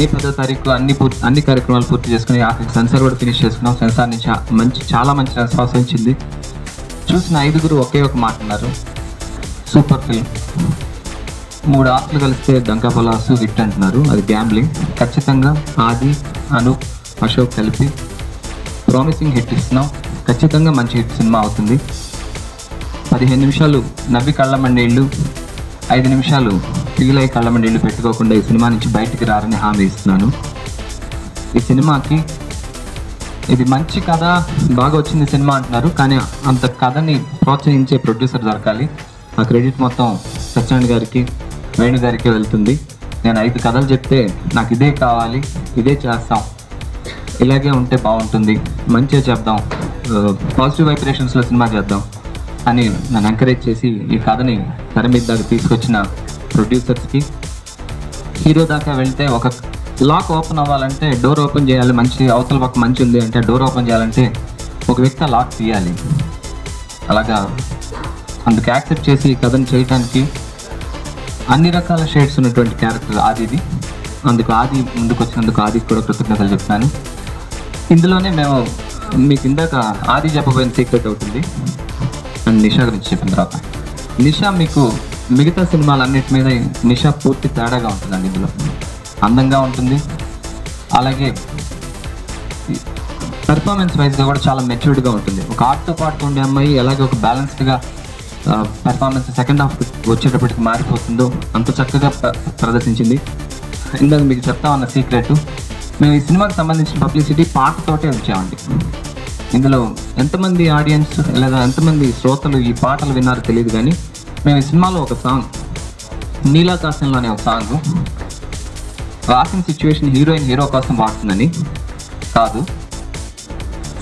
మే 10వ తారీఖు అన్ని కార్యక్రమాలు పూర్తి చేసుకుని ఆఖరికి సెన్సార్ కూడా ఫినిష్ చేసుకున్నాం. సెన్సార్ నుంచి చాలా మంచి రెస్పాన్స్ వచ్చింది. చూసిన 5గురు ఒకే ఒక మాట అన్నారు, సూపర్ ఫిల్మ్. 3 ఆస్తులు కలిస్తే డంకా పలాసు హిట్ అంటున్నారు. అది గ్యాంబ్లింగ్. ఖచ్చితంగా ఆది, అనూప్, అశోక్ కలిపి ప్రామిసింగ్ హిట్ ఇస్తున్నాం. ఖచ్చితంగా మంచి హిట్ సినిమా అవుతుంది. 15 నిమిషాలు నవ్వి కళ్ళమండీళ్ళు, 5 నిమిషాలు ఫీల్ అయ్యి కళ్ళమండీళ్ళు పెట్టుకోకుండా ఈ సినిమా నుంచి బయటికి రారని హామీ ఇస్తున్నాను. ఈ సినిమాకి ఇది మంచి కథ, బాగా వచ్చింది సినిమా అంటున్నారు, కానీ అంత కథని ప్రోత్సహించే ప్రొడ్యూసర్ దొరకాలి. ఆ క్రెడిట్ మొత్తం సత్యనారాయణ గారికి, వేణు గారికి వెళ్తుంది. నేను 5 కథలు చెప్తే నాకు ఇదే కావాలి, ఇదే చేస్తాం, ఇలాగే ఉంటే బాగుంటుంది, మంచిగా చెప్దాం, పాజిటివ్ వైబ్రేషన్స్లో సినిమా చేద్దాం అని నన్ను ఎంకరేజ్ చేసి ఈ కథని తెర మీద దాకా తీసుకొచ్చిన ప్రొడ్యూసర్స్కి, హీరో దాకా వెళ్తే ఒక లాక్ ఓపెన్ అవ్వాలంటే డోర్ ఓపెన్ చేయాలి. మంచి అవతల పక్క మంచి ఉంది అంటే డోర్ ఓపెన్ చేయాలంటే ఒక వ్యక్తి ఆ లాక్ తీయాలి. అలాగా అందుకు యాక్సెప్ట్ చేసి ఈ కథను చేయడానికి అన్ని రకాల షేడ్స్ ఉన్నటువంటి క్యారెక్టర్ ఆదిది. అందుకు ఆది ముందుకు వచ్చినందుకు ఆదికి కూడా కృతజ్ఞతలు చెప్తాను. ఇందులోనే మేము మీకు ఇందాక ఆది చెప్పబోయిన సీక్రెట్ అవుతుంది అండ్ నిషా గురించి చెప్పిన తర్వాత, నిషా మీకు మిగతా సినిమాలన్నిటి మీద నిషా పూర్తి తేడాగా ఉంటుందండి. ఇందులో అందంగా ఉంటుంది, అలాగే పెర్ఫార్మెన్స్ వైజ్గా కూడా చాలా మెచ్యూర్డ్గా ఉంటుంది. ఒక ఆర్ట్తో పాటు ఉండే అమ్మాయి ఎలాగే ఒక బ్యాలెన్స్డ్గా పెర్ఫార్మెన్స్ సెకండ్ హాఫ్ వచ్చేటప్పటికి మారిపోతుందో అంత చక్కగా ప్రదర్శించింది. ఇందాక మీకు చెప్తా ఉన్న సీక్రెట్, మేము ఈ సినిమాకి సంబంధించిన పబ్లిసిటీ పాటతోటే వచ్చామండి. ఇందులో ఎంతమంది ఆడియన్స్ లేదా ఎంతమంది శ్రోతలు ఈ పాటలు విన్నారో తెలియదు, కానీ మేము ఈ సినిమాలో ఒక సాంగ్, నీలాకాశంలో అనే ఒక సాంగ్ రాసిన సిచ్యువేషన్ హీరో కోసం పాడుతుందని కాదు,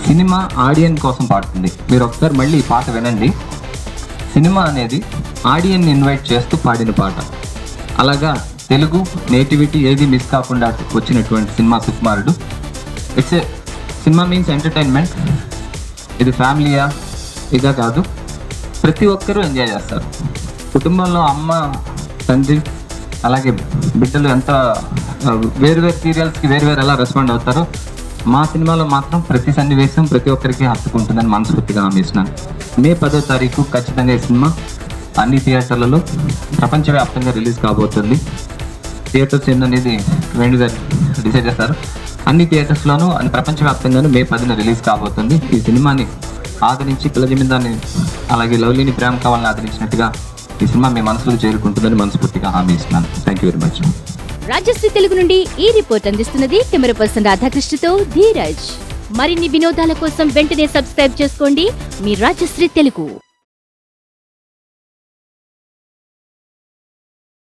సినిమా ఆడియన్స్ కోసం పాడుతుంది. మీరు ఒకసారి మళ్ళీ ఈ పాట వినండి. సినిమా అనేది ఆడియన్ని ఇన్వైట్ చేస్తూ పాడిన పాట. అలాగా తెలుగు నేటివిటీ ఏది మిస్ కాకుండా వచ్చినటువంటి cinema Sukumarudu. It's a cinema means entertainment. ఇది ఫ్యామిలీయా ఇదా కాదు, ప్రతి ఒక్కరూ ఎంజాయ్ చేస్తారు. కుటుంబంలో అమ్మ, తండ్రి, అలాగే బిడ్డలు ఎంత వేరు సీరియల్స్కి వేరు ఎలా రెస్పాండ్ అవుతారో, మా సినిమాలో మాత్రం ప్రతి సన్నివేశం ప్రతి ఒక్కరికి హత్తుకుంటుందని మనస్ఫూర్తిగా హామీస్తున్నాను. మే 10వ తారీఖు ఖచ్చితంగా ఈ సినిమా అన్ని థియేటర్లలో ప్రపంచవ్యాప్తంగా రిలీజ్ కాబోతుంది. థియేటర్స్ ఏంటనేది వేణు గారు డిసైడ్ చేస్తారు. అన్ని థియేటర్స్లోనూ ప్రపంచవ్యాప్తంగానూ మే 10న రిలీజ్ కాబోతుంది. ఈ సినిమాని ఆదరించి పిల్ల జమీందాన్ని అలాగే లవ్లీని ప్రేమ కావాలని ఆదరించినట్టుగా ఈ సినిమా మీ మనసులో చేరుకుంటుందని మనస్ఫూర్తిగా హామీ ఇస్తున్నాను. Thank you very much. Rajshri Telugu నుండి ఈ రిపోర్ట్ అందిస్తున్నది కెమెరా పర్సన్ రాధాకృష్ణతో ధీరజ్. మరిన్ని వినోదాల కోసం వెంటనే సబ్స్క్రైబ్ చేసుకోండి మీ రాజశ్రీ తెలుగు.